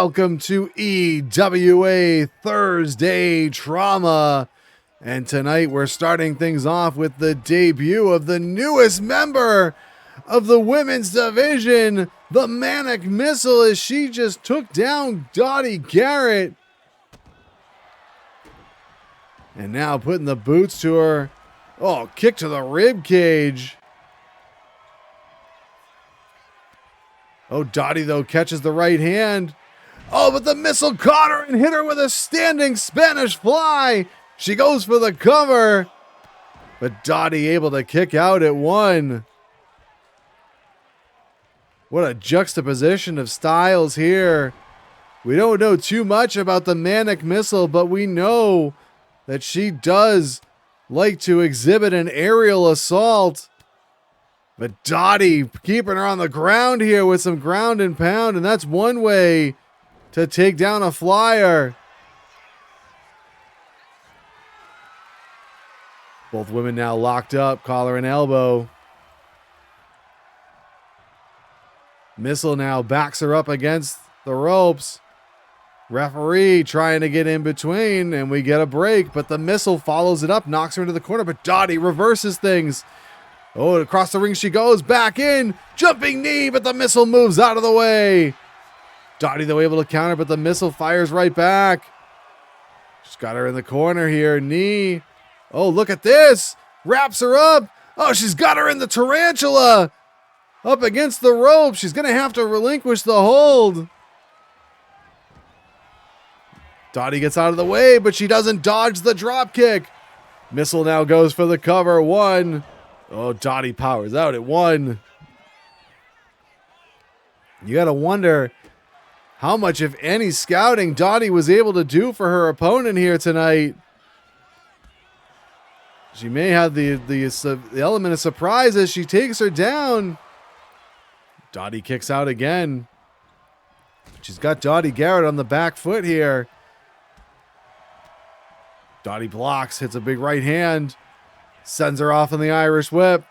welcome to EWA Thursday Trauma. And tonight we're starting things off with the debut of the newest member of the women's division, the Manic Missile, as she just took down Dottie Garret. And now putting the boots to her. Oh, kick to the rib cage. Oh, Dottie, though, catches the right hand. Oh, but the Missile caught her and hit her with a standing Spanish fly. She goes for the cover, but Dottie able to kick out at one. What a juxtaposition of styles here. We don't know too much about the Manic Missile, but we know that she does like to exhibit an aerial assault. But Dottie keeping her on the ground here with some ground and pound, and that's one way to take down a flyer. Both women now locked up, collar and elbow. Missile now backs her up against the ropes. Referee trying to get in between, and we get a break, but the Missile follows it up, knocks her into the corner, but Dottie reverses things. Oh, across the ring she goes, back in, jumping knee, but the Missile moves out of the way. Dottie, though, able to counter, but the Missile fires right back. She's got her in the corner here, knee. Oh, look at this. Wraps her up. Oh, she's got her in the tarantula. Up against the rope. She's going to have to relinquish the hold. Dottie gets out of the way, but she doesn't dodge the drop kick. Missile now goes for the cover. One. Oh, Dottie powers out at one. You got to wonder how much, if any, scouting Dottie was able to do for her opponent here tonight. She may have the element of surprise as she takes her down. Dottie kicks out again. She's got Dottie Garret on the back foot here. Dottie blocks, hits a big right hand. Sends her off in the Irish whip.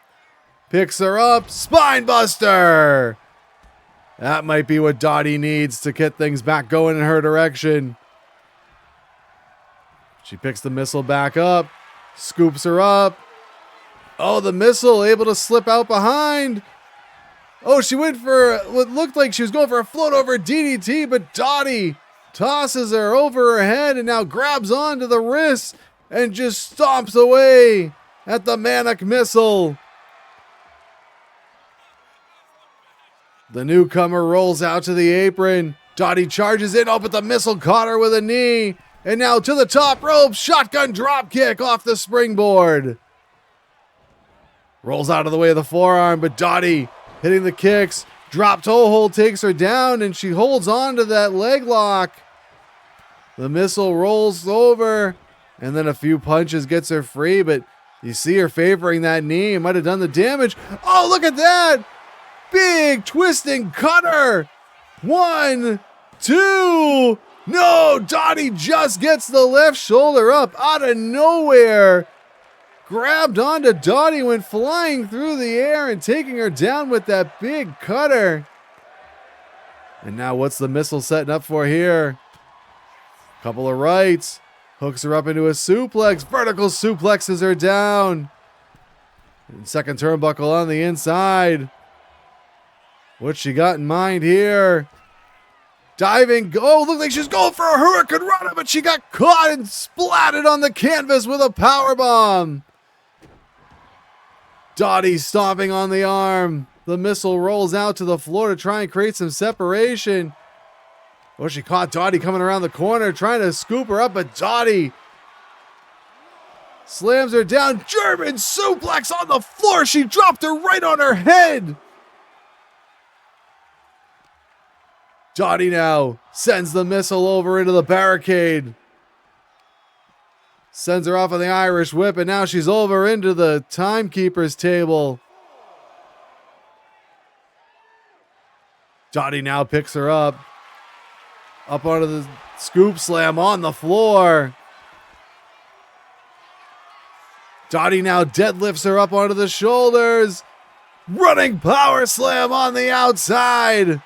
Picks her up. Spine buster. That might be what Dottie needs to get things back going in her direction. She picks the Missile back up. Scoops her up. Oh, the Missile able to slip out behind. Oh, she went for what looked like she was going for a float over DDT, but Dottie tosses her over her head and now grabs onto the wrist and just stomps away at the Manic Missile. The newcomer rolls out to the apron. Dottie charges in. Oh, but the Missile caught her with a knee. And now to the top rope, shotgun drop kick off the springboard. Rolls out of the way of the forearm, but Dottie hitting the kicks. Drop toe hold takes her down, and she holds on to that leg lock. The Missile rolls over, and then a few punches gets her free, but you see her favoring that knee. It might have done the damage. Oh, look at that! Big twisting cutter. 1, 2... No, Dottie just gets the left shoulder up out of nowhere. Grabbed onto Dottie, went flying through the air and taking her down with that big cutter. And now what's the Missile setting up for here? Couple of rights. Hooks her up into a suplex. Vertical suplexes her down. And second turnbuckle on the inside. What's she got in mind here? Diving, oh, looked like she was going for a Hurricane Rana, but she got caught and splatted on the canvas with a powerbomb. Dottie stomping on the arm. The Missile rolls out to the floor to try and create some separation. Oh, she caught Dottie coming around the corner, trying to scoop her up, but Dottie slams her down. German suplex on the floor. She dropped her right on her head. Dottie now sends the Missile over into the barricade. Sends her off on the Irish whip, and now she's over into the timekeeper's table. Dottie now picks her up. Up onto the scoop slam on the floor. Dottie now deadlifts her up onto the shoulders. Running power slam on the outside.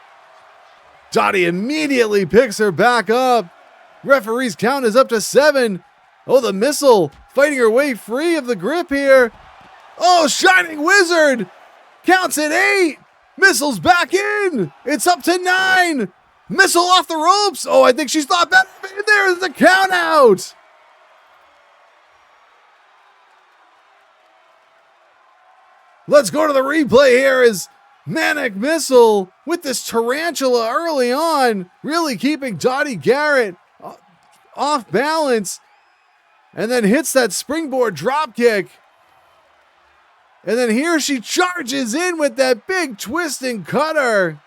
Dottie immediately picks her back up. Referee's count is up to 7. Oh, the missile fighting her way free of the grip here. Oh, Shining Wizard counts at 8. Missile's back in. It's up to 9. Missile off the ropes. Oh, I think she's thought better. There's the count out. Let's go to the replay here as Manic Missile with this tarantula early on, really keeping Dottie Garret off balance, and then hits that springboard drop kick. And then here she charges in with that big twisting cutter.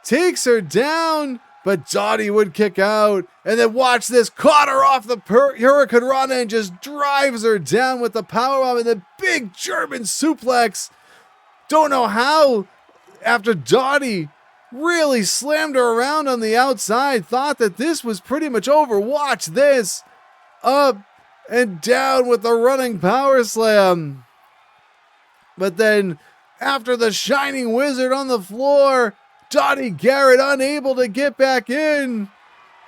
Takes her down, but Dottie would kick out. And then watch this, caught her off the Hurricane Rana and just drives her down with the powerbomb and the big German suplex. Don't know how, after Dottie really slammed her around on the outside, thought that this was pretty much over. Watch this, up and down with the running power slam. But then after the Shining Wizard on the floor, Dottie Garret unable to get back in,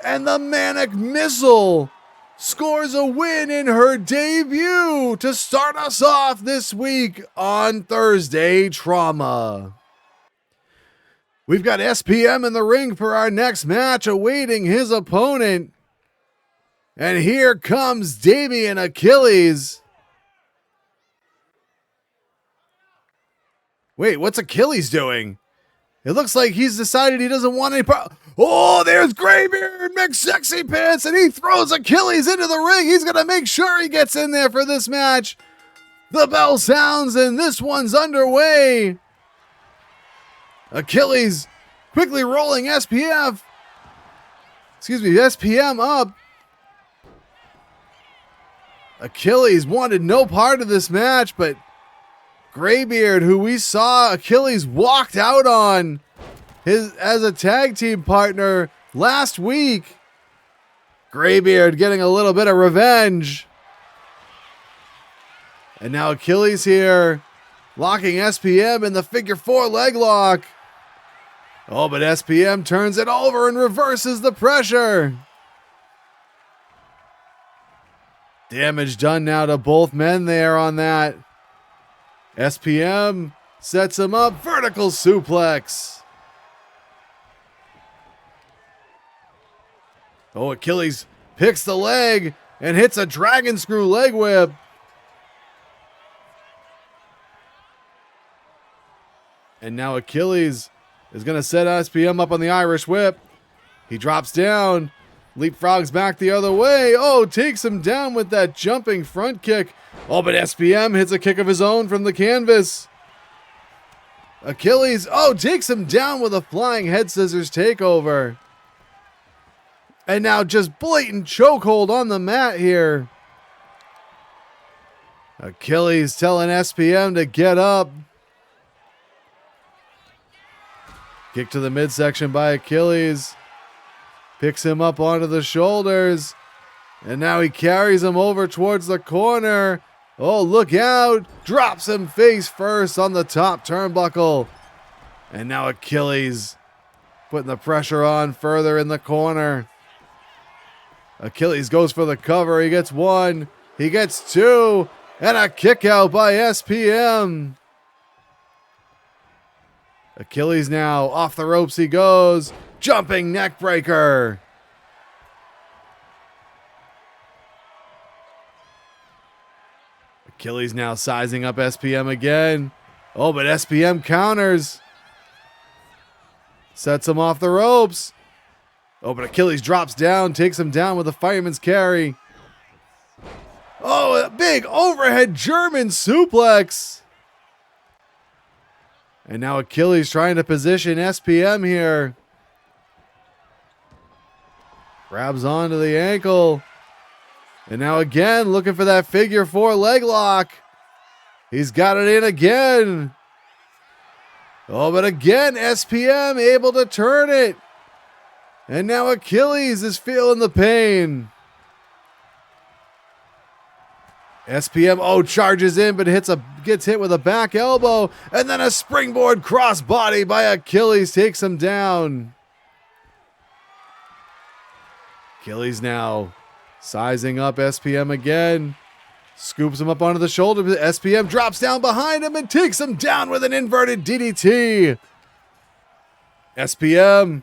and the Manic Missile scores a win in her debut to start us off this week on Thursday Trauma. We've got SPM in the ring for our next match, awaiting his opponent. And here comes Damien Achilles. Wait, what's Achilles doing? It looks like he's decided he doesn't want any Oh, there's Graybeard McSexy Pants, and he throws Achilles into the ring. He's going to make sure he gets in there for this match. The bell sounds, and this one's underway. Achilles quickly rolling SPM up. Achilles wanted no part of this match, but Graybeard, who we saw Achilles walked out on as a tag team partner last week. Graybeard getting a little bit of revenge. And now Achilles here, locking SPM in the figure 4 leg lock. Oh, but SPM turns it over and reverses the pressure. Damage done now to both men there on that. SPM sets him up, vertical suplex. Oh, Achilles picks the leg and hits a dragon screw leg whip. And now Achilles is going to set SPM up on the Irish whip. He drops down, leapfrogs back the other way. Oh, takes him down with that jumping front kick. Oh, but SPM hits a kick of his own from the canvas. Achilles, takes him down with a flying head scissors takeover. And now just blatant chokehold on the mat here. Achilles telling SPM to get up. Kick to the midsection by Achilles. Picks him up onto the shoulders. And now he carries him over towards the corner. Oh, look out. Drops him face first on the top turnbuckle. And now Achilles putting the pressure on further in the corner. Achilles goes for the cover. He gets 1. He gets 2. And a kick out by SPM. Achilles now off the ropes he goes. Jumping neck breaker. Achilles now sizing up SPM again. Oh, but SPM counters. Sets him off the ropes. Oh, but Achilles drops down, takes him down with a fireman's carry. Oh, a big overhead German suplex. And now Achilles trying to position SPM here. Grabs onto the ankle. And now again, looking for that figure 4 leg lock. He's got it in again. Oh, but again, SPM able to turn it. And now Achilles is feeling the pain. SPM, charges in, but gets hit with a back elbow, and then a springboard crossbody by Achilles takes him down. Achilles now sizing up SPM again. Scoops him up onto the shoulder. SPM drops down behind him and takes him down with an inverted DDT. SPM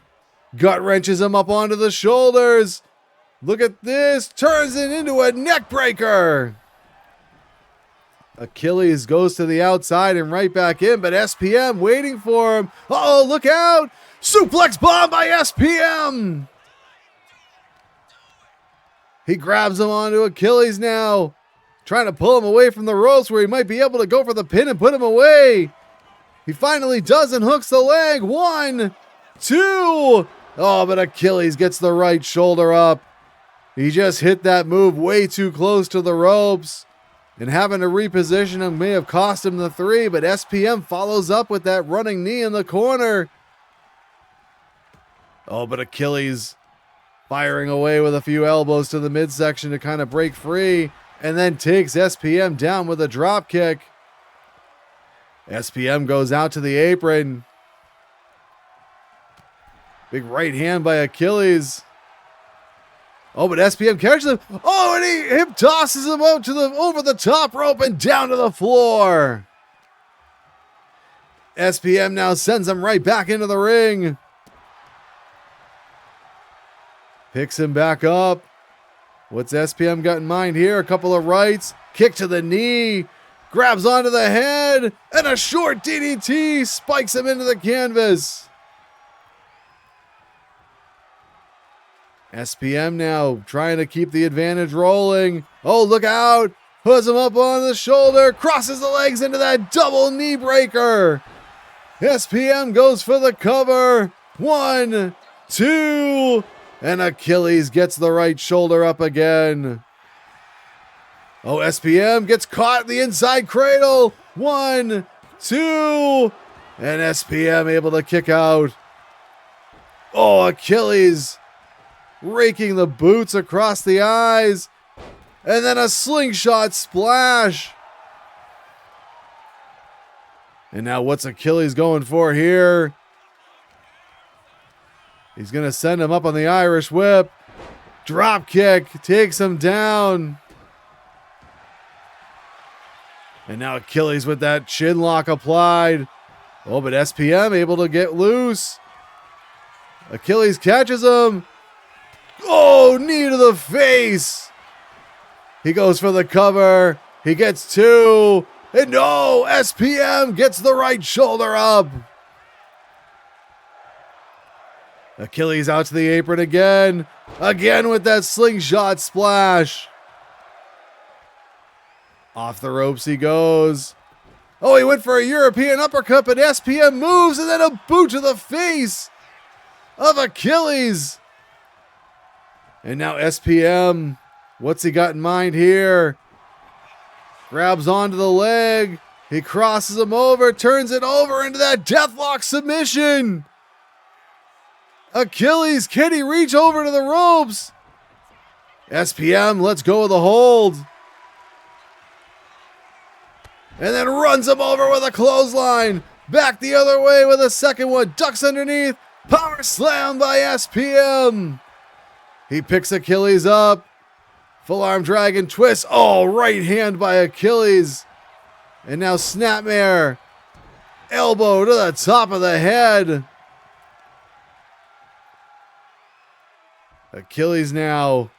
gut wrenches him up onto the shoulders. Look at this. Turns it into a neck breaker. Achilles goes to the outside and right back in, but SPM waiting for him. Oh, look out. Suplex bomb by SPM. He grabs him onto Achilles now, trying to pull him away from the ropes where he might be able to go for the pin and put him away. He finally does and hooks the leg. 1, 2. Oh, but Achilles gets the right shoulder up. He just hit that move way too close to the ropes, and having to reposition him may have cost him the 3, but SPM follows up with that running knee in the corner. Oh, but Achilles firing away with a few elbows to the midsection to kind of break free, and then takes SPM down with a drop kick. SPM goes out to the apron. Big right hand by Achilles. Oh, but SPM catches him. Oh, and he hip tosses him out to over the top rope and down to the floor. SPM now sends him right back into the ring. Picks him back up. What's SPM got in mind here? A couple of rights. Kick to the knee. Grabs onto the head. And a short DDT spikes him into the canvas. SPM now trying to keep the advantage rolling. Oh, look out. Puts him up on the shoulder. Crosses the legs into that double knee breaker. SPM goes for the cover. 1, 2. And Achilles gets the right shoulder up again. Oh, SPM gets caught in the inside cradle. 1, 2. And SPM able to kick out. Oh, Achilles raking the boots across the eyes. And then a slingshot splash. And now what's Achilles going for here? He's going to send him up on the Irish whip. Drop kick takes him down. And now Achilles with that chin lock applied. Oh, but SPM able to get loose. Achilles catches him. Oh, knee to the face. He goes for the cover. He gets 2. And no, SPM gets the right shoulder up. Achilles out to the apron again. Again with that slingshot splash. Off the ropes he goes. Oh, he went for a European uppercut, but SPM moves and then a boot to the face of Achilles. And now SPM, what's he got in mind here? Grabs onto the leg. He crosses him over, turns it over into that deathlock submission. Achilles, can he reach over to the ropes? SPM, let's go with a hold. And then runs him over with a clothesline. Back the other way with a second one. Ducks underneath. Power slam by SPM. He picks Achilles up. Full arm dragon twist. Oh, right hand by Achilles. And now snapmare. Elbow to the top of the head. Achilles now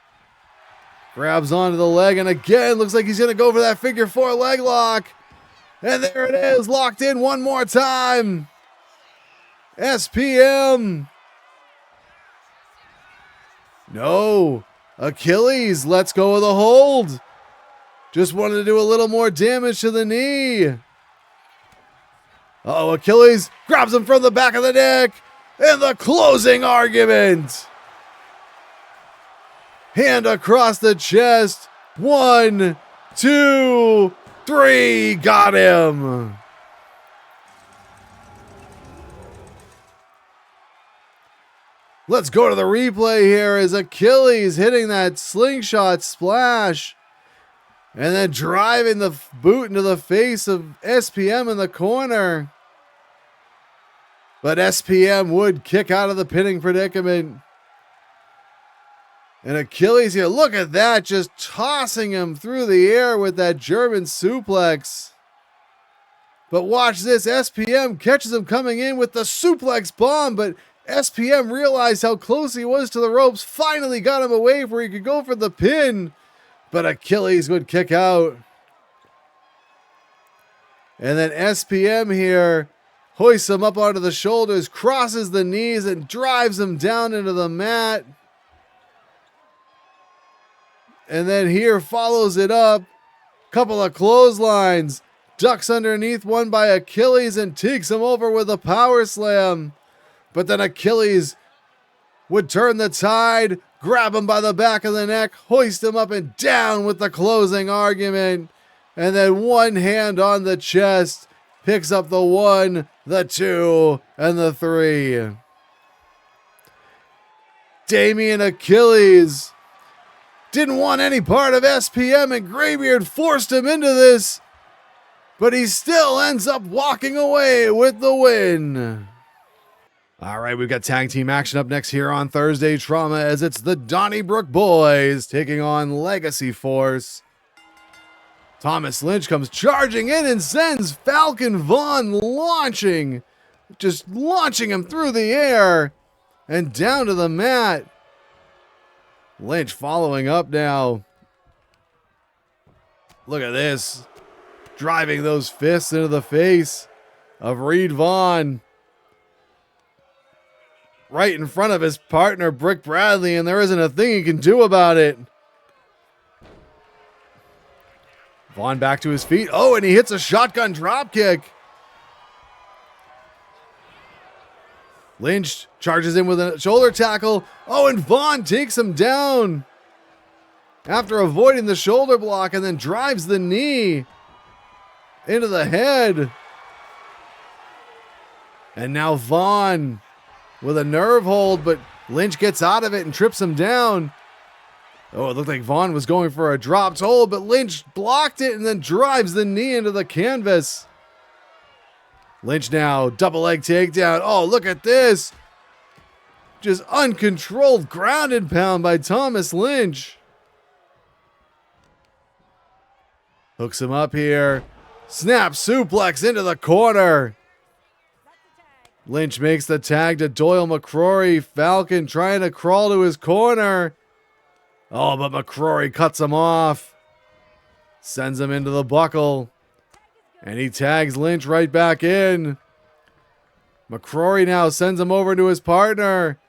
grabs onto the leg and again looks like he's going to go for that figure 4 leg lock. And there it is, locked in one more time. SPM. No. Achilles, let's go with a hold. Just wanted to do a little more damage to the knee. Uh-oh, Achilles grabs him from the back of the neck. And the closing argument. Hand across the chest. 1, 2, 3. Got him. Let's go to the replay here as Achilles hitting that slingshot splash. And then driving the boot into the face of SPM in the corner. But SPM would kick out of the pinning predicament. And Achilles here, look at that, just tossing him through the air with that German suplex. But watch this, SPM catches him coming in with the suplex bomb, but SPM realized how close he was to the ropes, finally got him away where he could go for the pin. But Achilles would kick out. And then SPM here hoists him up onto the shoulders, crosses the knees, and drives him down into the mat. And then here follows it up. Couple of clotheslines. Ducks underneath one by Achilles and takes him over with a power slam. But then Achilles would turn the tide, grab him by the back of the neck, hoist him up and down with the closing argument. And then one hand on the chest, picks up the 1, the 2, and the 3. Damien Achilles didn't want any part of SPM, and Graybeard forced him into this, but he still ends up walking away with the win. All right, we've got tag team action up next here on Thursday Trauma, as it's the Donnybrook boys taking on Legacy Force. Thomas Lynch comes charging in and sends Falcon Vaughn launching him through the air and down to the mat. Lynch following up now. Look at this. Driving those fists into the face of Reed Vaughn. Right in front of his partner, Brick Bradley, and there isn't a thing he can do about it. Vaughn back to his feet. Oh, and he hits a shotgun dropkick. Lynch charges in with a shoulder tackle. Oh, and Vaughn takes him down after avoiding the shoulder block, and then drives the knee into the head. And now Vaughn with a nerve hold, but Lynch gets out of it and trips him down. Oh, it looked like Vaughn was going for a dropped hold, but Lynch blocked it and then drives the knee into the canvas. Lynch now, double leg takedown. Oh, look at this. Just uncontrolled ground and pound by Thomas Lynch. Hooks him up here. Snap suplex into the corner. Lynch makes the tag to Doyle McCrory. Falcon trying to crawl to his corner. Oh, but McCrory cuts him off. Sends him into the buckle. And he tags Lynch right back in. McCrory now sends him over to his partner.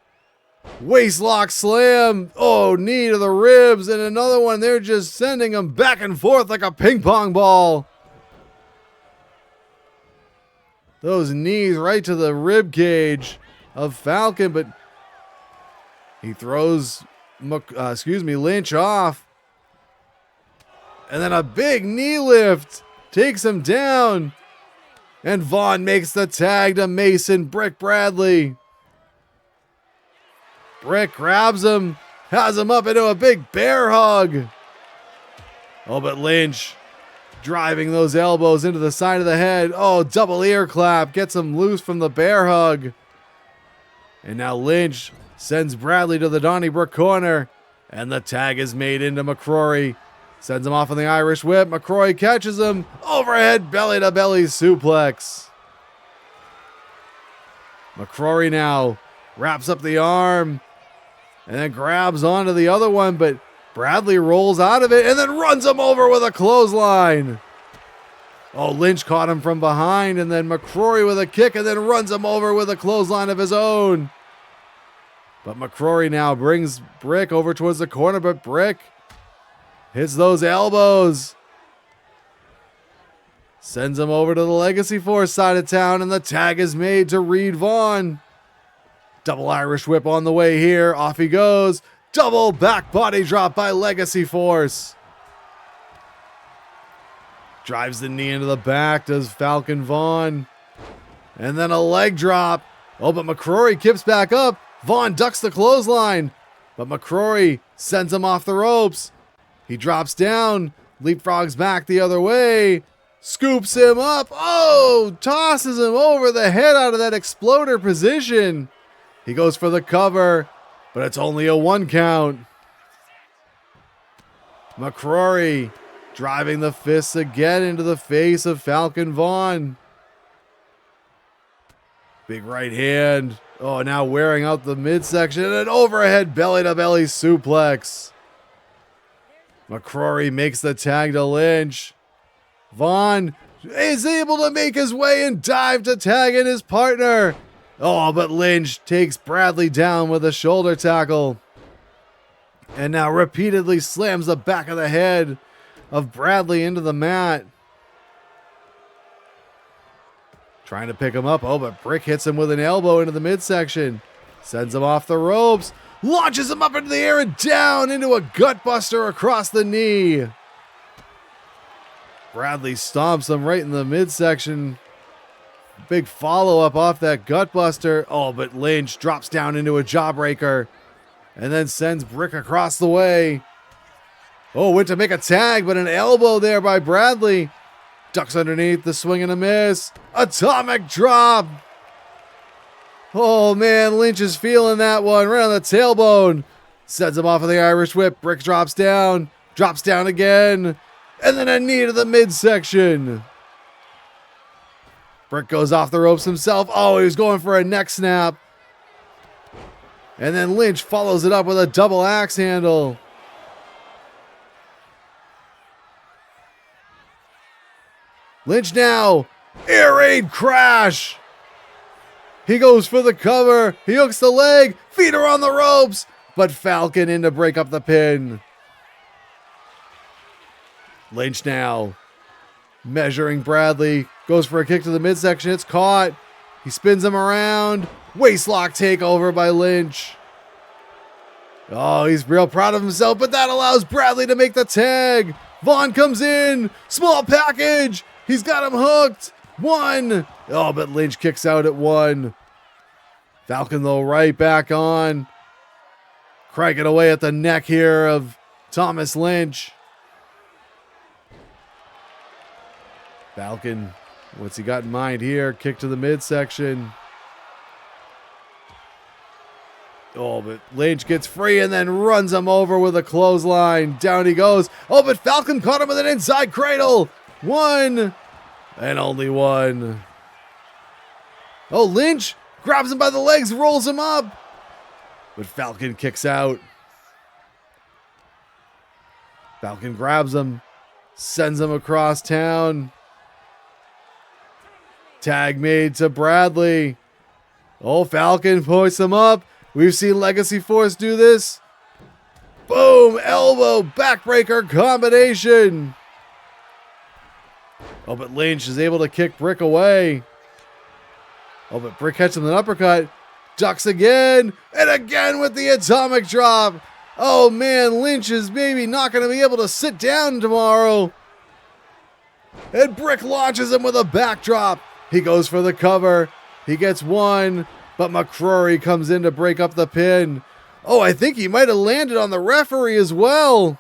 Waistlock slam. Oh, knee to the ribs. And another one. They're just sending him back and forth like a ping pong ball. Those knees right to the rib cage of Falcon. But he throws Lynch off. And then a big knee lift takes him down. And Vaughn makes the tag to Mason Brick Bradley. Brick grabs him, has him up into a big bear hug. Oh, but Lynch driving those elbows into the side of the head. Oh, double ear clap, gets him loose from the bear hug. And now Lynch sends Bradley to the Donnybrook corner. And the tag is made into McCrory. Sends him off on the Irish whip. McCrory catches him. Overhead belly-to-belly suplex. McCrory now wraps up the arm and then grabs onto the other one, but Bradley rolls out of it and then runs him over with a clothesline. Oh, Lynch caught him from behind, and then McCrory with a kick and then runs him over with a clothesline of his own. But McCrory now brings Brick over towards the corner, but Brick hits those elbows. Sends him over to the Legacy Force side of town, and the tag is made to Reed Vaughn. Double Irish whip on the way here. Off he goes. Double back body drop by Legacy Force. Drives the knee into the back, does Falcon Vaughn. And then a leg drop. Oh, but McCrory kips back up. Vaughn ducks the clothesline, but McCrory sends him off the ropes. He drops down. Leapfrogs back the other way. Scoops him up. Oh, tosses him over the head out of that exploder position. He goes for the cover, but it's only a 1 count. McCrory driving the fists again into the face of Falcon Vaughn. Big right hand. Oh, now wearing out the midsection and an overhead belly-to-belly suplex. McCrory makes the tag to Lynch. Vaughn is able to make his way and dive to tag in his partner. Oh, but Lynch takes Bradley down with a shoulder tackle. And now repeatedly slams the back of the head of Bradley into the mat. Trying to pick him up. Oh, but Brick hits him with an elbow into the midsection. Sends him off the ropes. Launches him up into the air and down into a gutbuster across the knee. Bradley stomps him right in the midsection. Big follow-up off that gutbuster. Oh, but Lynch drops down into a jawbreaker and then sends Brick across the way. Oh, went to make a tag, but an elbow there by Bradley. Ducks underneath the swing and a miss. Atomic drop. Oh, man, Lynch is feeling that one right on the tailbone. Sends him off of the Irish whip. Brick drops down again. And then a knee to the midsection. Brick goes off the ropes himself. Oh, he was going for a neck snap. And then Lynch follows it up with a double axe handle. Lynch now. Air raid crash. He goes for the cover. He hooks the leg. Feet are on the ropes. But Falcon in to break up the pin. Lynch now measuring Bradley. Goes for a kick to the midsection. It's caught. He spins him around. Waistlock takeover by Lynch. Oh, he's real proud of himself, but that allows Bradley to make the tag. Vaughn comes in. Small package. He's got him hooked. 1. Oh, but Lynch kicks out at 1. Falcon, though, right back on. Cranking away at the neck here of Thomas Lynch. Falcon, what's he got in mind here? Kick to the midsection. Oh, but Lynch gets free and then runs him over with a clothesline. Down he goes. Oh, but Falcon caught him with an inside cradle. 1 and only 1. Oh, Lynch grabs him by the legs, rolls him up. But Falcon kicks out. Falcon grabs him, sends him across town. Tag made to Bradley. Oh, Falcon hoists him up. We've seen Legacy Force do this. Boom! Elbow backbreaker combination. Oh, but Lynch is able to kick Brick away. Oh, but Brick catches him with an uppercut. Ducks again. And again with the atomic drop. Oh, man, Lynch is maybe not going to be able to sit down tomorrow. And Brick launches him with a backdrop. He goes for the cover. He gets 1, but McCrory comes in to break up the pin. Oh, I think he might have landed on the referee as well.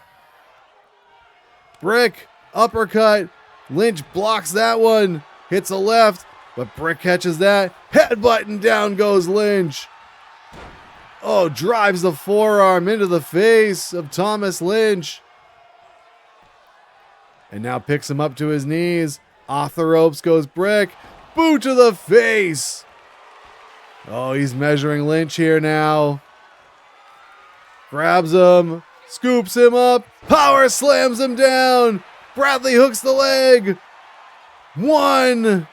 Brick, uppercut. Lynch blocks that one. Hits a left, but Brick catches that. Headbutt and down goes Lynch. Oh, drives the forearm into the face of Thomas Lynch. And now picks him up to his knees. Off the ropes goes Brick. Boot to the face. Oh, he's measuring Lynch here now. Grabs him. Scoops him up. Power slams him down. Bradley hooks the leg. 1,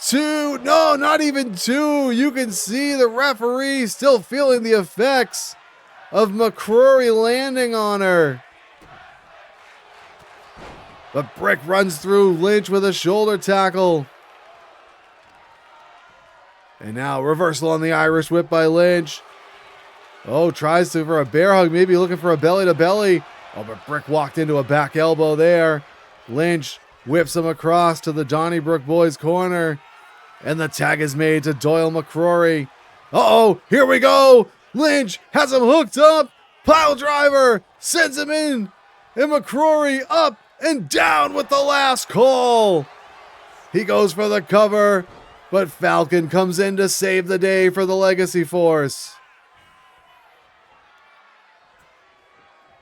2. No, not even 2. You can see the referee still feeling the effects of McCrory landing on her. But Brick runs through Lynch with a shoulder tackle. And now reversal on the Irish whip by Lynch. Oh, tries to for a bear hug, maybe looking for a belly to belly. Oh, but Brick walked into a back elbow there. Lynch whips him across to the Donnybrook boys' corner. And the tag is made to Doyle McCrory. Uh-oh, here we go. Lynch has him hooked up. Pile driver sends him in. And McCrory up And down with the last call. He goes for the cover, but Falcon comes in to save the day for the Legacy Force.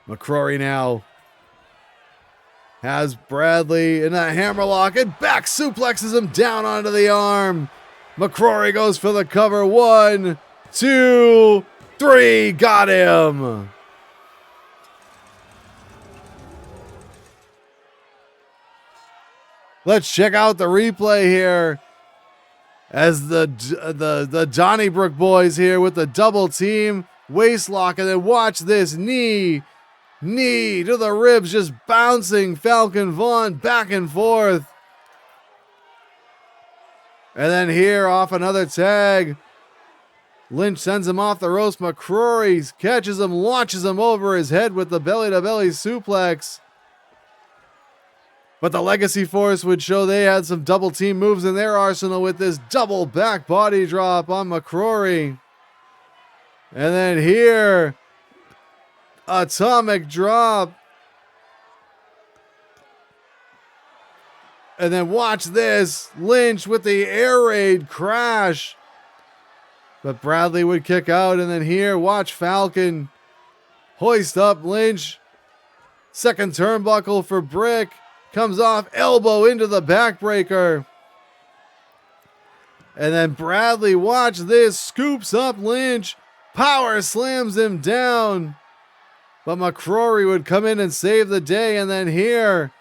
McCrory now has Bradley in a hammerlock and back suplexes him down onto the arm. McCrory goes for the cover. 1, 2, 3. Got him. Let's check out the replay here as the Donnybrook boys here with the double team waist lock, and then watch this knee to the ribs, just bouncing Falcon Vaughn back and forth. And then here off another tag, Lynch sends him off the ropes. McCrory catches him, launches him over his head with the belly-to-belly suplex. But the Legacy Force would show they had some double team moves in their arsenal with this double back body drop on McCrory. And then here, atomic drop. And then watch this, Lynch with the air raid crash. But Bradley would kick out, and then here, watch Falcon hoist up Lynch. Second turnbuckle for Brick. Comes off, elbow into the backbreaker. And then Bradley, watch this, scoops up Lynch. Power slams him down. But McCrory would come in and save the day. And then here,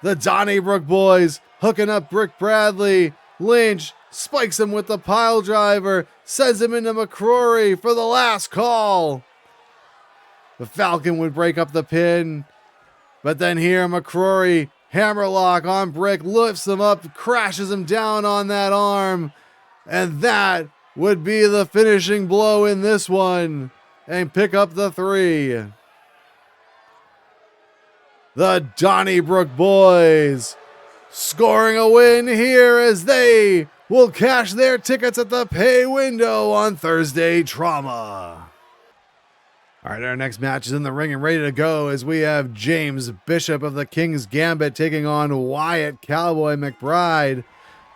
the Donnybrook boys hooking up Brick Bradley. Lynch spikes him with the pile driver, sends him into McCrory for the last call. The Falcon would break up the pin. But then here, McCrory, hammerlock on Brick, lifts him up, crashes him down on that arm. And that would be the finishing blow in this one. And pick up the 3. The Donnybrook boys scoring a win here as they will cash their tickets at the pay window on Thursday Trauma. All right, our next match is in the ring and ready to go as we have James Bishop of the King's Gambit taking on Wyatt Cowboy McBride.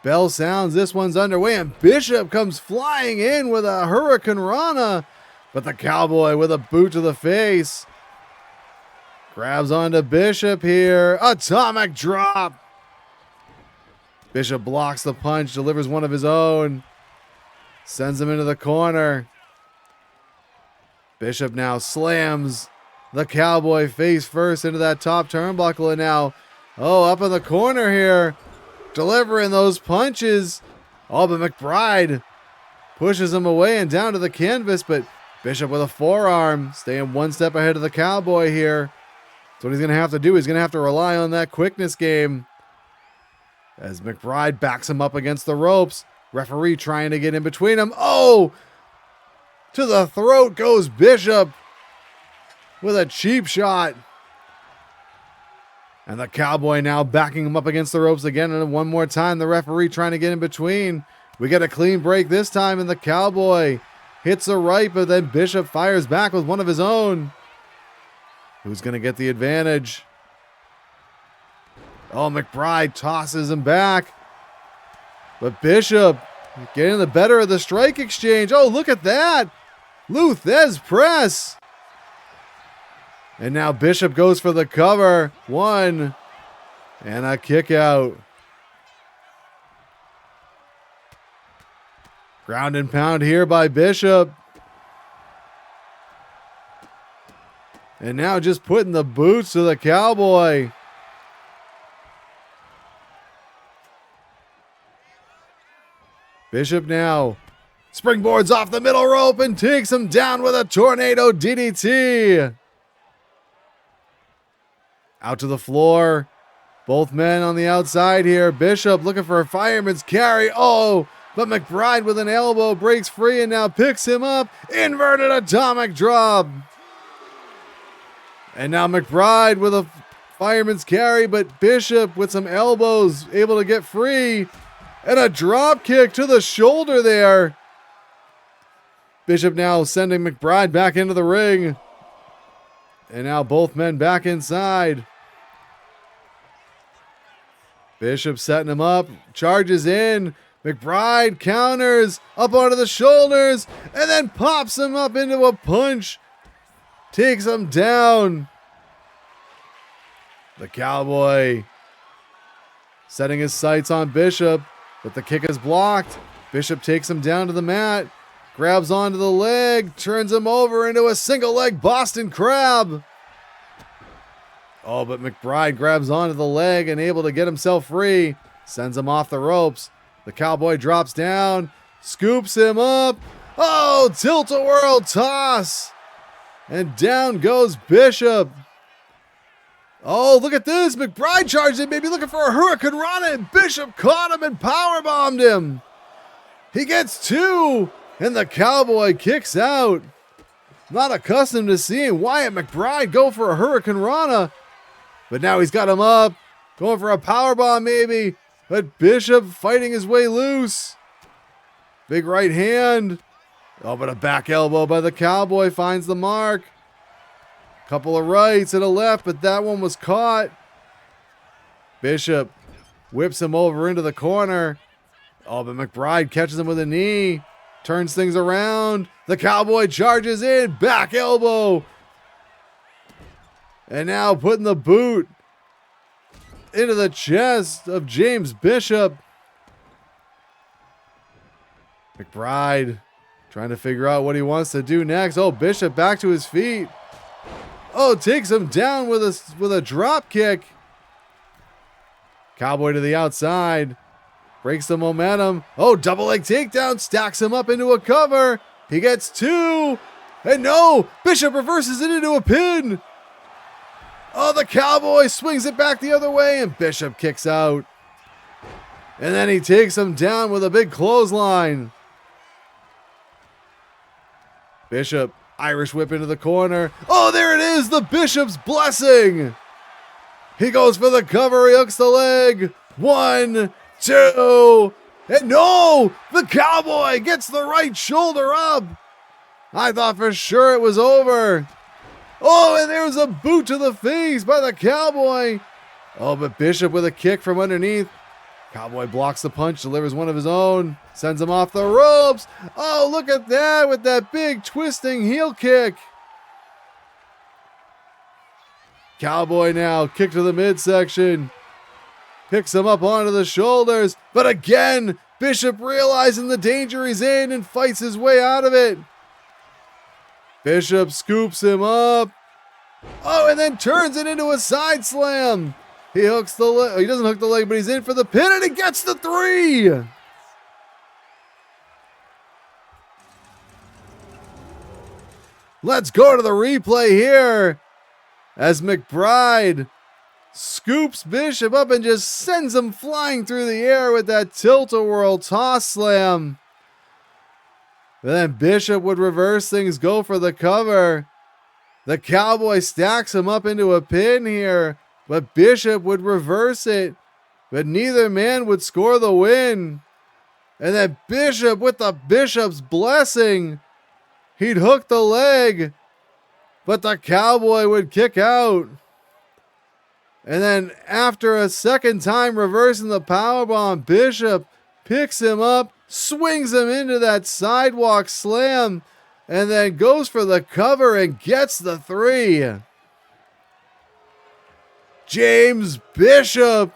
Bell sounds, this one's underway, and Bishop comes flying in with a Hurricane Rana, but the Cowboy with a boot to the face. Grabs onto Bishop here, atomic drop. Bishop blocks the punch, delivers one of his own, sends him into the corner. Bishop now slams the Cowboy face first into that top turnbuckle, and now, up in the corner here, delivering those punches. But McBride pushes him away and down to the canvas, but Bishop with a forearm, staying one step ahead of the Cowboy here. That's what he's going to have to do. He's going to have to rely on that quickness game. As McBride backs him up against the ropes. Referee trying to get in between them. To the throat goes Bishop with a cheap shot. And the Cowboy now backing him up against the ropes again. And one more time, the referee trying to get in between. We get a clean break this time, and the Cowboy hits a right, but then Bishop fires back with one of his own. Who's going to get the advantage? McBride tosses him back. But Bishop getting the better of the strike exchange. Look at that. Luthez press. And now Bishop goes for the cover. 1. And a kick out. Ground and pound here by Bishop. And now just putting the boots to the Cowboy. Bishop now springboards off the middle rope and takes him down with a tornado DDT. Out to the floor. Both men on the outside here. Bishop looking for a fireman's carry. But McBride with an elbow breaks free and now picks him up. Inverted atomic drop. And now McBride with a fireman's carry, but Bishop with some elbows able to get free. And a drop kick to the shoulder there. Bishop now sending McBride back into the ring. And now both men back inside. Bishop setting him up, charges in. McBride counters up onto the shoulders and then pops him up into a punch. Takes him down. The Cowboy setting his sights on Bishop, but the kick is blocked. Bishop takes him down to the mat, grabs onto the leg, turns him over into a single leg Boston Crab. Oh, but McBride grabs onto the leg and able to get himself free. Sends him off the ropes. The Cowboy drops down, scoops him up. Oh, tilt-a-whirl toss. And down goes Bishop. Oh, look at this. McBride charged in, maybe looking for a Hurricane Rana, and Bishop caught him and powerbombed him. He gets two, and the Cowboy kicks out. Not accustomed to seeing Wyatt McBride go for a Hurricane Rana, but now he's got him up, going for a powerbomb maybe, but Bishop fighting his way loose. Big right hand. Oh, but a back elbow by the Cowboy finds the mark. Couple of rights and a left, but that one was caught. Bishop whips him over into the corner. Oh, but McBride catches him with a knee. Turns things around. The Cowboy charges in. Back elbow. And now putting the boot into the chest of James Bishop. McBride trying to figure out what he wants to do next. Oh, Bishop back to his feet. Oh, takes him down with a drop kick. Cowboy to the outside. Breaks the momentum. Oh, double leg takedown. Stacks him up into a cover. He gets two. And no, Bishop reverses it into a pin. Oh, the Cowboy swings it back the other way and Bishop kicks out. And then he takes him down with a big clothesline. Bishop, Irish whip into the corner. Oh, there it is, the Bishop's blessing. He goes for the cover, he hooks the leg. 1, 2, and no! The Cowboy gets the right shoulder up. I thought for sure it was over. Oh, and there's a boot to the face by the Cowboy. Oh, but Bishop with a kick from underneath. Cowboy blocks the punch, delivers one of his own, sends him off the ropes. Oh, look at that with that big twisting heel kick. Cowboy now, kick to the midsection. Picks him up onto the shoulders. But again, Bishop realizing the danger he's in and fights his way out of it. Bishop scoops him up. Oh, and then turns it into a side slam. He hooks the leg. He doesn't hook the leg, but he's in for the pin, and he gets the 3. Let's go to the replay here as McBride scoops Bishop up and just sends him flying through the air with that tilt-a-whirl toss slam. And then Bishop would reverse things, go for the cover. The Cowboy stacks him up into a pin here. But Bishop would reverse it, but neither man would score the win. And then Bishop with the Bishop's blessing, he'd hook the leg, but the Cowboy would kick out. And then after a second time reversing the powerbomb, Bishop picks him up, swings him into that sidewalk slam, and then goes for the cover and gets the 3. James Bishop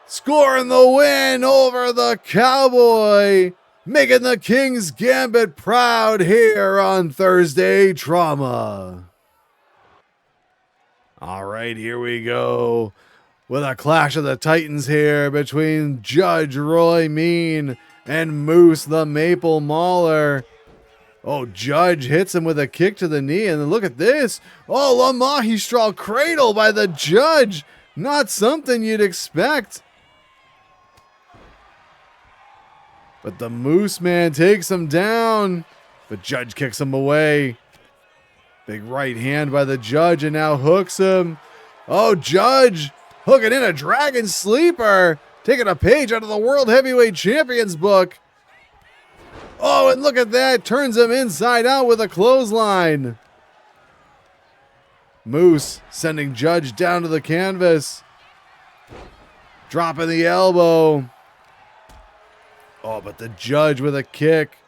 scoring the win over the Cowboy, making the King's Gambit proud here on Thursday Trauma. All right, here we go with a clash of the Titans here between Judge Roy Mean and Moose the Maple Mauler. Oh, Judge hits him with a kick to the knee, and then look at this. Oh, La Magistral cradle by the Judge. Not something you'd expect. But the Moose Man takes him down, but Judge kicks him away. Big right hand by the Judge, and now hooks him. Oh, Judge hooking in a Dragon Sleeper, taking a page out of the World Heavyweight Champion's book. Oh, and look at that. Turns him inside out with a clothesline. Moose sending Judge down to the canvas. Dropping the elbow. Oh, but the judge with a kick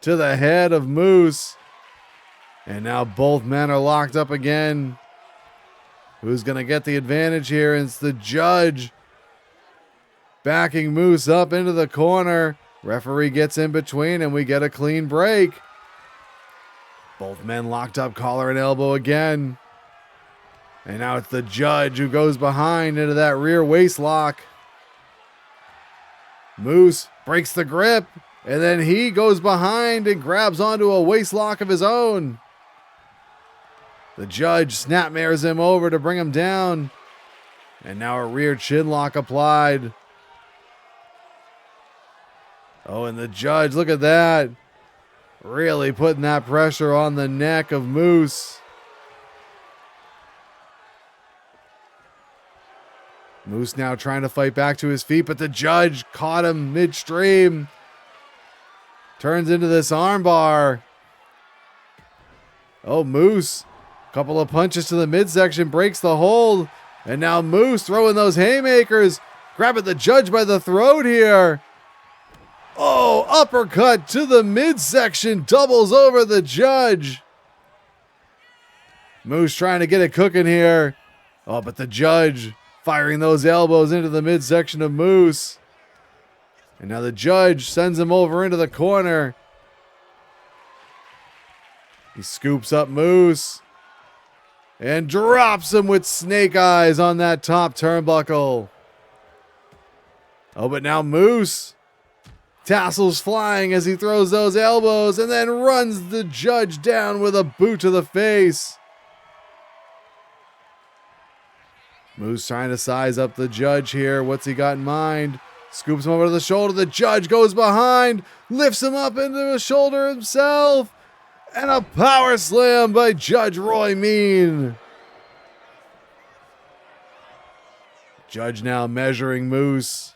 to the head of Moose. And now both men are locked up again. Who's going to get the advantage here? It's the judge backing Moose up into the corner. Referee gets in between and we get a clean break. Both men locked up, collar and elbow again. And now it's the judge who goes behind into that rear waist lock. Moose breaks the grip, and then he goes behind and grabs onto a waist lock of his own. The judge snapmares him over to bring him down. And now a rear chin lock applied. Oh, and the judge, look at that. Really putting that pressure on the neck of Moose. Moose now trying to fight back to his feet, but the judge caught him midstream. Turns into this armbar. Oh, Moose. Couple of punches to the midsection, breaks the hold. And now Moose throwing those haymakers. Grabbing the judge by the throat here. Oh, uppercut to the midsection. Doubles over the judge. Moose trying to get it cooking here. Oh, but the judge firing those elbows into the midsection of Moose. And now the judge sends him over into the corner. He scoops up Moose and drops him with snake eyes on that top turnbuckle. Oh, but now Moose, tassels flying as he throws those elbows and then runs the judge down with a boot to the face. Moose trying to size up the judge here. What's he got in mind? Scoops him over to the shoulder. The judge goes behind, lifts him up into the shoulder himself. And a power slam by Judge Roy Mean. Judge now measuring Moose.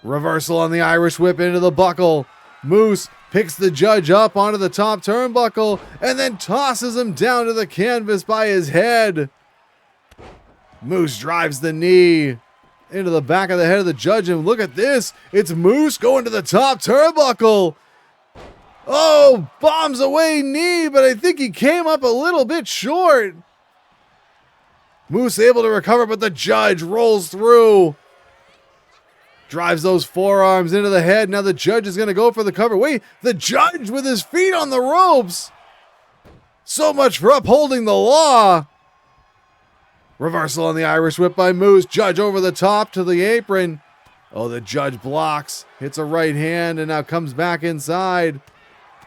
Reversal on the Irish whip into the buckle. Moose picks the judge up onto the top turnbuckle and then tosses him down to the canvas by his head. Moose drives the knee into the back of the head of the judge, and look at this. It's Moose going to the top turnbuckle. Oh, bombs away knee, but I think he came up a little bit short. Moose able to recover, but the judge rolls through. Drives those forearms into the head. Now the judge is going to go for the cover. Wait, the judge with his feet on the ropes. So much for upholding the law. Reversal on the Irish whip by Moose. Judge over the top to the apron. Oh, the judge blocks. Hits a right hand and now comes back inside.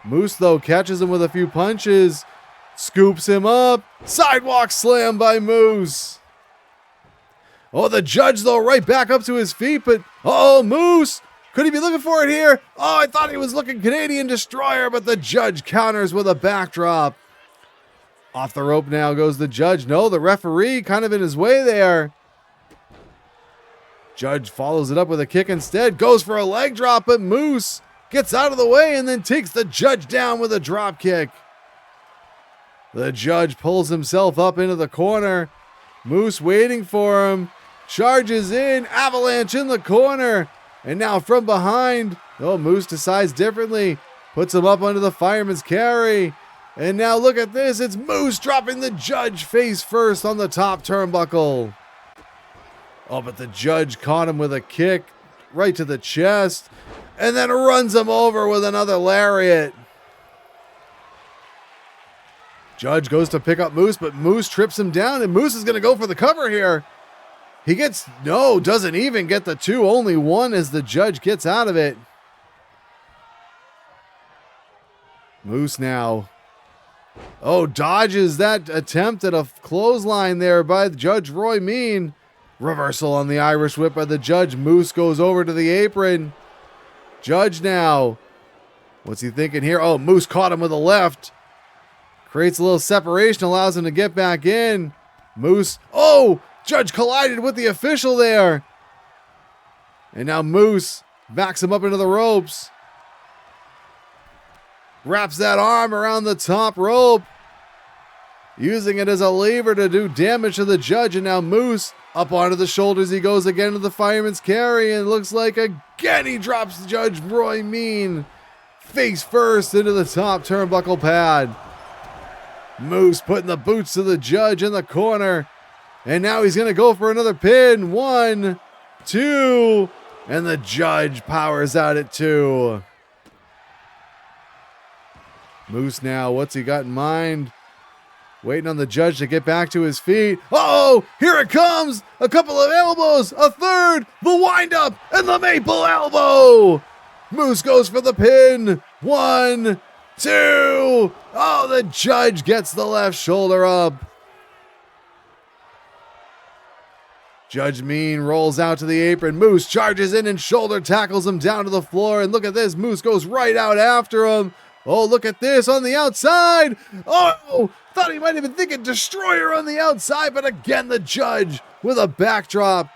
Moose, though, catches him with a few punches. Scoops him up. Sidewalk slam by Moose. Oh, the judge, though, right back up to his feet. But, Moose. Could he be looking for it here? Oh, I thought he was looking Canadian Destroyer, but the judge counters with a backdrop. Off the rope now goes the judge. No, the referee kind of in his way there. Judge follows it up with a kick instead. Goes for a leg drop, but Moose gets out of the way and then takes the judge down with a drop kick. The judge pulls himself up into the corner. Moose waiting for him. Charges in. Avalanche in the corner. And now from behind. Oh, Moose decides differently. Puts him up under the fireman's carry. And now look at this. It's Moose dropping the judge face first on the top turnbuckle. Oh, but the judge caught him with a kick right to the chest. And then runs him over with another lariat. Judge goes to pick up Moose, but Moose trips him down, and Moose is going to go for the cover here. He doesn't even get the two, only one as the judge gets out of it. Moose now. Oh, dodges that attempt at a clothesline there by Judge Roy Mean. Reversal on the Irish whip by the judge. Moose goes over to the apron. Judge now. What's he thinking here? Oh, Moose caught him with a left. Creates a little separation, allows him to get back in. Moose. Oh, judge collided with the official there. And now Moose backs him up into the ropes. Wraps that arm around the top rope. using it as a lever to do damage to the Judge. And now Moose up onto the shoulders. He goes again to the fireman's carry, and looks like again he drops the Judge Roy Mean face first into the top turnbuckle pad. Moose putting the boots to the Judge in the corner, and now he's going to go for another pin. 1, 2, and the Judge powers out at 2. Moose now, what's he got in mind? Waiting on the Judge to get back to his feet. Oh, here it comes! A couple of elbows, a third, the windup, and the maple elbow! Moose goes for the pin. 1, 2. Oh, the Judge gets the left shoulder up. Judge Mean rolls out to the apron. Moose charges in and shoulder tackles him down to the floor. And look at this, Moose goes right out after him. Oh, look at this on the outside. Oh, thought he might even think a destroyer on the outside, but again the Judge with a backdrop.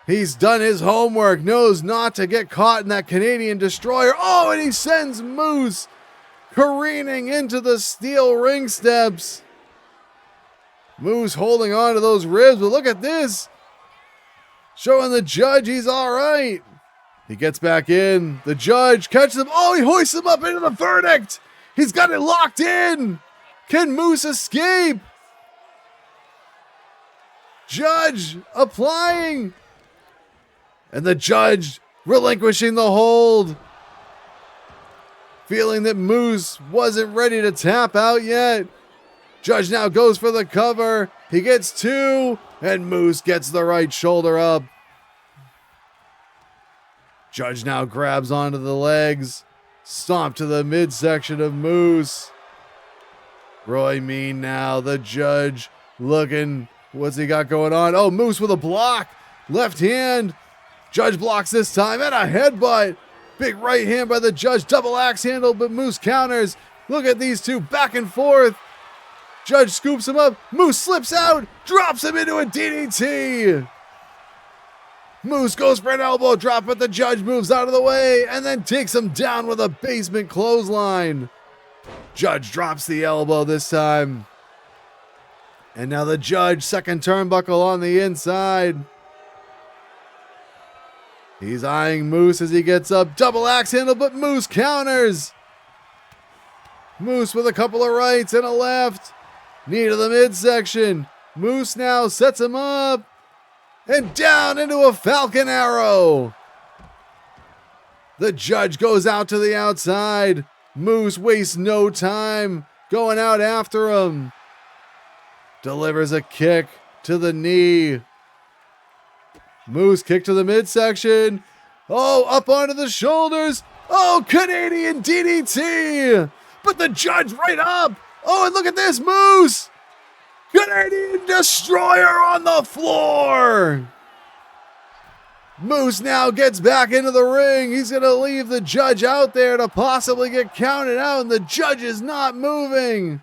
He's done his homework, knows not to get caught in that Canadian destroyer. Oh, and he sends Moose careening into the steel ring steps. Moose holding on to those ribs, but look at this. Showing the Judge he's all right. He gets back in. The Judge catches him. Oh, he hoists him up into the verdict. He's got it locked in. Can Moose escape? Judge applying. And the Judge relinquishing the hold. Feeling that Moose wasn't ready to tap out yet. Judge now goes for the cover. He gets 2, and Moose gets the right shoulder up. Judge now grabs onto the legs. Stomp to the midsection of Moose. Roy Mean now, the Judge looking. What's he got going on? Oh, Moose with a block. Left hand. Judge blocks this time, and a headbutt. Big right hand by the Judge. Double axe handle, but Moose counters. Look at these two back and forth. Judge scoops him up. Moose slips out. Drops him into a DDT. Moose goes for an elbow drop, but the Judge moves out of the way and then takes him down with a basement clothesline. Judge drops the elbow this time. And now the Judge, second turnbuckle on the inside. He's eyeing Moose as he gets up. Double axe handle, but Moose counters. Moose with a couple of rights and a left. Knee to the midsection. Moose now sets him up. And down into a Falcon Arrow. The Judge goes out to the outside. Moose wastes no time going out after him. Delivers a kick to the knee. Moose kick to the midsection. Oh, up onto the shoulders. Oh, Canadian DDT. But the Judge right up. Oh, and look at this, Moose. Canadian Destroyer on the floor. Moose now gets back into the ring. He's going to leave the Judge out there to possibly get counted out, and the Judge is not moving.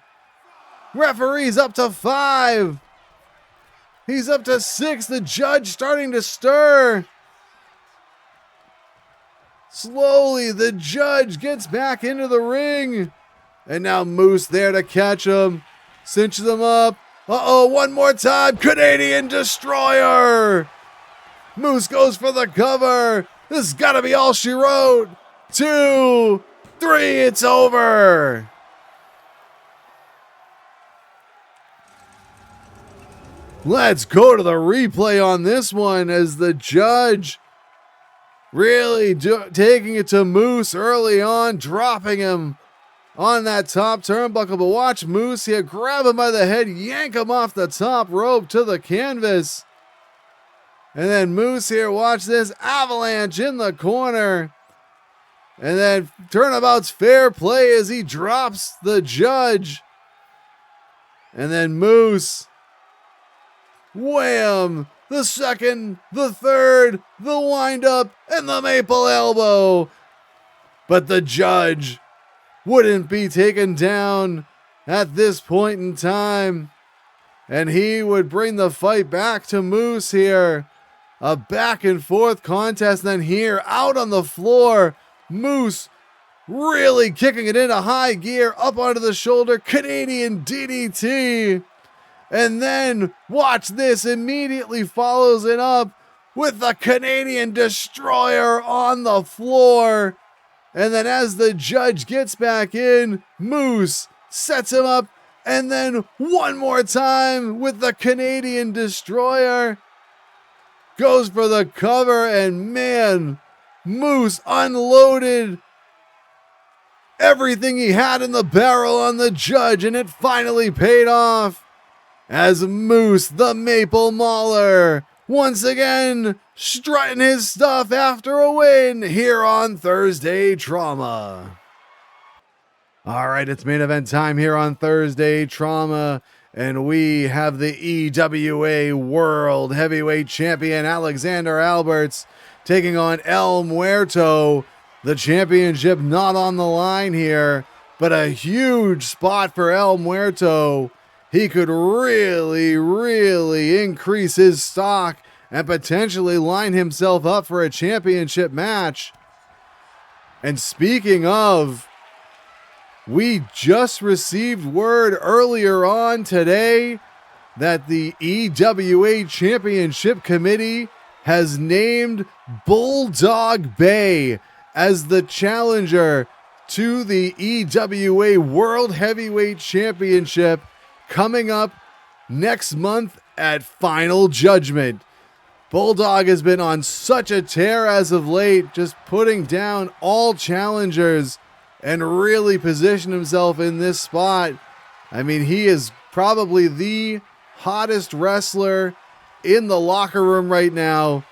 Referee's up to 5. He's up to 6. The Judge starting to stir. Slowly, the Judge gets back into the ring. And now Moose there to catch him. Cinches him up. Uh-oh, one more time. Canadian Destroyer. Moose goes for the cover. This has got to be all she wrote. 2, 3, it's over. Let's go to the replay on this one as the Judge really taking it to Moose early on, dropping him on that top turnbuckle. But watch Moose here, grab him by the head, yank him off the top rope to the canvas. And then Moose here, watch this, avalanche in the corner. And then turnabout's fair play as he drops the Judge. And then Moose, wham! The second, the third, the windup, and the maple elbow. But the Judge wouldn't be taken down at this point in time. And he would bring the fight back to Moose here. A back and forth contest. Then here, out on the floor, Moose really kicking it into high gear, up onto the shoulder, Canadian DDT. And then, watch this, immediately follows it up with the Canadian Destroyer on the floor. And then as the judge gets back in, Moose sets him up. And then one more time with the Canadian Destroyer. Goes for the cover, and man, Moose unloaded everything he had in the barrel on the judge, and it finally paid off as Moose, the Maple Mauler, once again strutting his stuff after a win here on Thursday Trauma. All right, it's main event time here on Thursday Trauma, and we have the EWA World Heavyweight Champion Alexander Alberts taking on El Muerto. The championship not on the line here, but a huge spot for El Muerto. He could really increase his stock and potentially line himself up for a championship match. And speaking of, we just received word earlier on today that the EWA Championship Committee has named Bulldog Bay as the challenger to the EWA World Heavyweight Championship coming up next month at Final Judgment. Bulldog has been on such a tear as of late, just putting down all challengers and really positioned himself in this spot. I mean, he is probably the hottest wrestler in the locker room right now.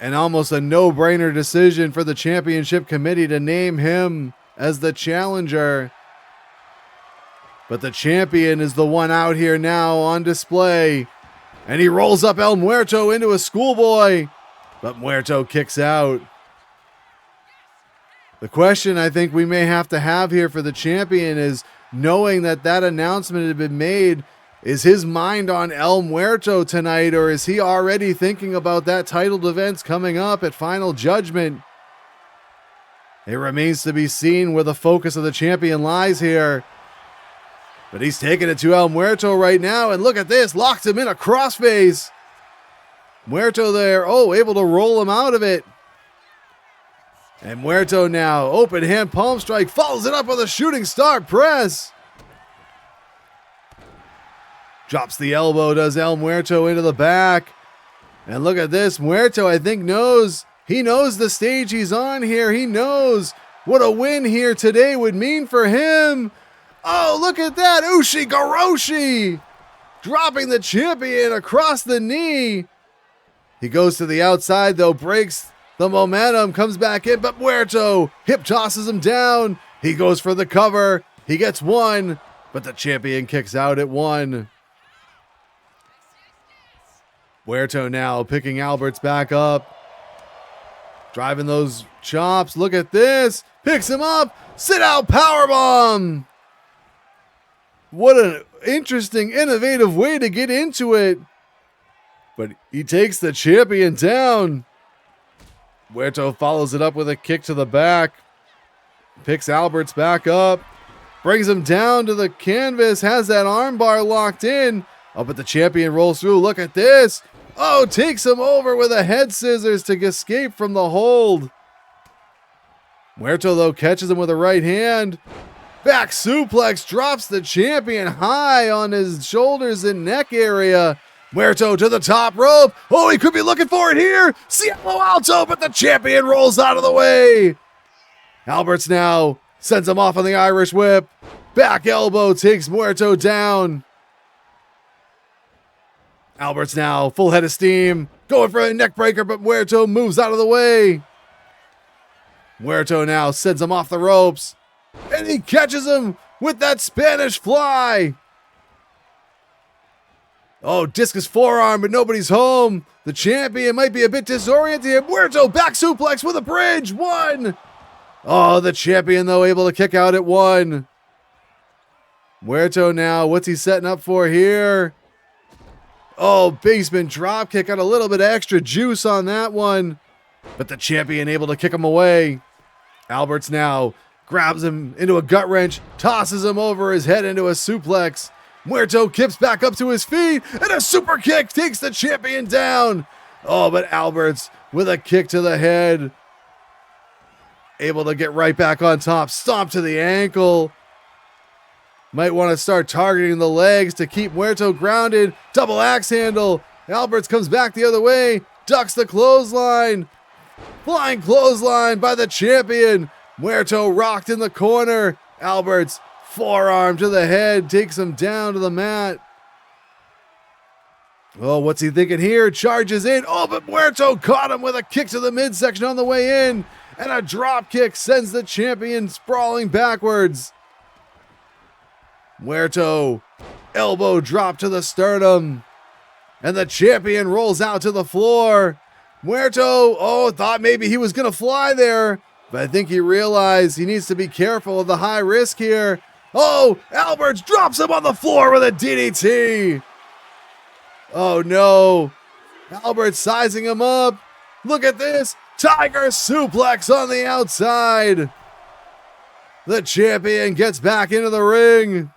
And almost a no-brainer decision for the championship committee to name him as the challenger. But the champion is the one out here now on display. And he rolls up El Muerto into a schoolboy. But Muerto kicks out. The question I think we may have to have here for the champion is, knowing that that announcement had been made, is his mind on El Muerto tonight, or is he already thinking about that title defense coming up at Final Judgment? It remains to be seen where the focus of the champion lies here. But he's taking it to El Muerto right now, and look at this, locks him in a crossface. Muerto there, able to roll him out of it. And Muerto now, open hand palm strike, follows it up with a shooting star press. Drops the elbow, does El Muerto into the back. And look at this, Muerto I think knows the stage he's on here. He knows what a win here today would mean for him. Oh, look at that, Ushigoroshi dropping the champion across the knee. He goes to the outside though, breaks the momentum, comes back in, but Muerto hip tosses him down. He goes for the cover, he gets one, but the champion kicks out at one. Muerto now picking Alberts back up. Driving those chops. Look at this. Picks him up. Sit out powerbomb. What an interesting, innovative way to get into it. But he takes the champion down. Muerto follows it up with a kick to the back. Picks Alberts back up. Brings him down to the canvas. Has that armbar locked in. Oh, but the champion rolls through. Look at this. Oh, takes him over with a head scissors to escape from the hold. Muerto, though, catches him with a right hand. Back suplex, drops the champion high on his shoulders and neck area. Muerto to the top rope. Oh, he could be looking for it here. Cielo Alto, but the champion rolls out of the way. Alberts now sends him off on the Irish whip. Back elbow takes Muerto down. Alberts now, full head of steam, going for a neck breaker, but Muerto moves out of the way. Muerto now sends him off the ropes, and he catches him with that Spanish fly. Oh, discus forearm, but nobody's home. The champion might be a bit disoriented here. Muerto back suplex with a bridge, one. Oh, the champion, though, able to kick out at one. Muerto now, what's he setting up for here? Oh, basement drop kick, got a little bit of extra juice on that one. But the champion able to kick him away. Alberts now grabs him into a gut wrench, tosses him over his head into a suplex. Muerto kips back up to his feet, and a super kick takes the champion down. Oh, but Alberts with a kick to the head. Able to get right back on top. Stomp to the ankle. Might want to start targeting the legs to keep Muerto grounded. Double axe handle. Alberts comes back the other way. Ducks the clothesline. Flying clothesline by the champion. Muerto rocked in the corner. Alberts forearm to the head. Takes him down to the mat. Oh, what's he thinking here? Charges in. Oh, but Muerto caught him with a kick to the midsection on the way in. And a drop kick sends the champion sprawling backwards. Muerto, elbow drop to the sternum. And the champion rolls out to the floor. Muerto, thought maybe he was going to fly there. But I think he realized he needs to be careful of the high risk here. Oh, Alberts drops him on the floor with a DDT. Oh no. Alberts sizing him up. Look at this. Tiger suplex on the outside. The champion gets back into the ring.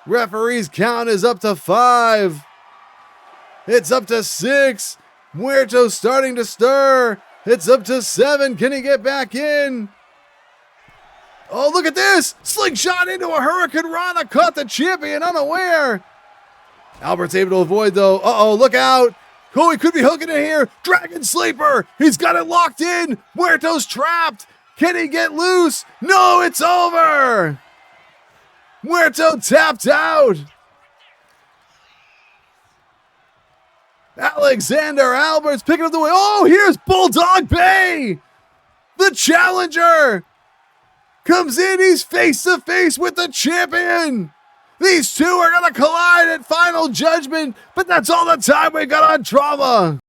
Referee's count is up to 5. It's up to 6. Muerto's starting to stir. It's up to 7. Can he get back in? Oh, look at this. Slingshot into a Hurricane Rana. Caught the champion unaware. Albert's able to avoid though. Uh-oh, look out. Oh, he could be hooking it here. Dragon Sleeper. He's got it locked in. Muerto's trapped. Can he get loose? No, it's over. Muerto tapped out. Alexander Alberts picking up the way. Oh, here's Bulldog Bay. The challenger comes in. He's face to face with the champion. These two are going to collide at Final Judgment, but that's all the time we got on Trauma.